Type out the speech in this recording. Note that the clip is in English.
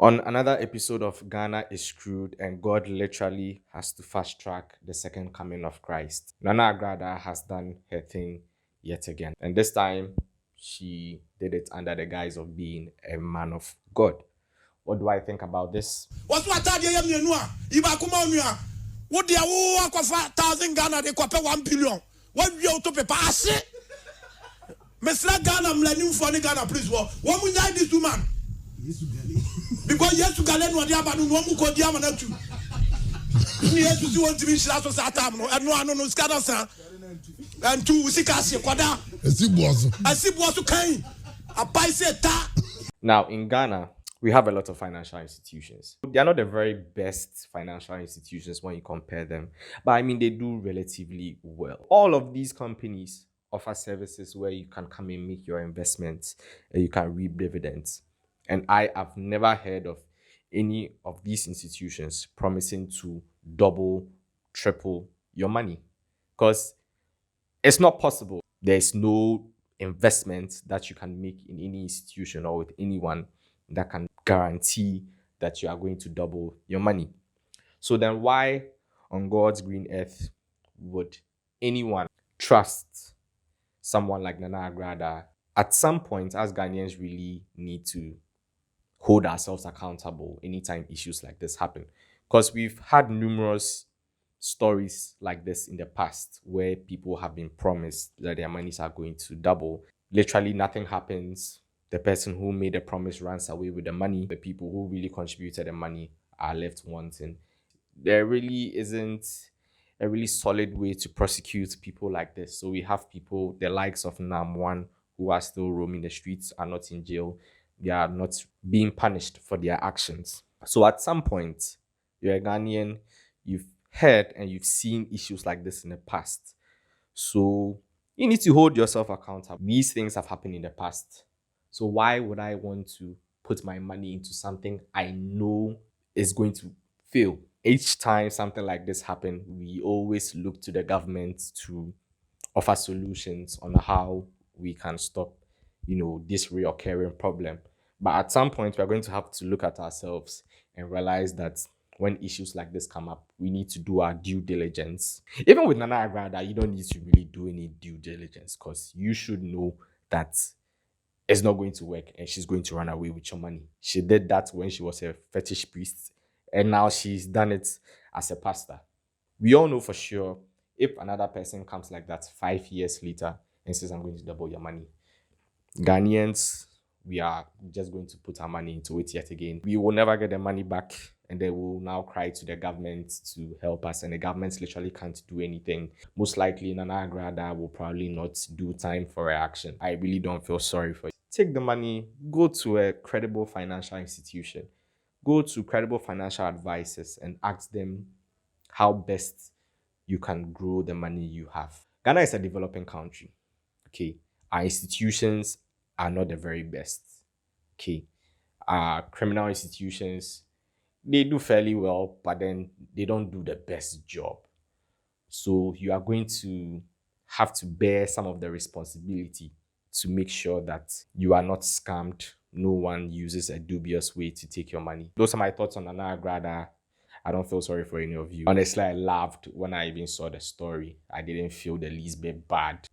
On another episode of Ghana is Screwed, and God literally has to fast track the second coming of Christ. Nana Agradaa has done her thing yet again, and this time she did it under the guise of being a man of God. What do I think about this? What's what I am you Ibakumania? What the 1,000 Ghana de Quapa 1 billion? What you to pay pass? Mr. Ghana, I'm learning for the Ghana, please. What will I this woman? Because yes, to Galen, what the Abanu, one who called Yamana too. Yes, you want to be shot of Satam, and no, no, Scadasa, and two Sikasi, Quada. I see what to kind. A paiseta. Now, in Ghana, we have a lot of financial institutions. They are not the very best financial institutions when you compare them, but I mean, they do relatively well. All of these companies offer services where you can come and make your investments and you can reap dividends. And I have never heard of any of these institutions promising to double, triple your money, because it's not possible. There's no investment that you can make in any institution or with anyone that can guarantee that you are going to double your money. So then why on God's green earth would anyone trust someone like Nana Agradaa? At some point, as Ghanaians really need to hold ourselves accountable anytime issues like this happen, because we've had numerous stories like this in the past where people have been promised that their monies are going to double. Literally nothing happens. The person who made a promise runs away with the money. The people who really contributed the money are left wanting. There really isn't a really solid way to prosecute people like this. So we have people, the likes of Nam1, who are still roaming the streets, are not in jail. They are not being punished for their actions. So at some point, you're a Ghanaian, you've heard and you've seen issues like this in the past. So you need to hold yourself accountable. These things have happened in the past. So why would I want to put my money into something I know is going to fail? Each time something like this happens, we always look to the government to offer solutions on how we can stop, this reoccurring problem. But at some point, we're going to have to look at ourselves and realize that when issues like this come up, we need to do our due diligence. Even with Nana Agradaa, you don't need to really do any due diligence, because you should know that it's not going to work and she's going to run away with your money. She did that when she was a fetish priest, and now she's done it as a pastor. We all know for sure, if another person comes like that 5 years later and says, I'm going to double your money, Ghanaians, we are just going to put our money into it yet again. We will never get the money back, and they will now cry to the government to help us, and the government literally can't do anything. Most likely, Nana Agradaa will probably not do time for reaction. I really don't feel sorry for you. Take the money, go to a credible financial institution, go to credible financial advisors and ask them how best you can grow the money you have. Ghana is a developing country. Okay. Our institutions are not the very best. Okay. Our criminal institutions, they do fairly well, but then they don't do the best job. So you are going to have to bear some of the responsibility to make sure that you are not scammed. No one uses a dubious way to take your money. Those are my thoughts on Nana Agradaa. I don't feel sorry for any of you. Honestly, I laughed when I even saw the story. I didn't feel the least bit bad.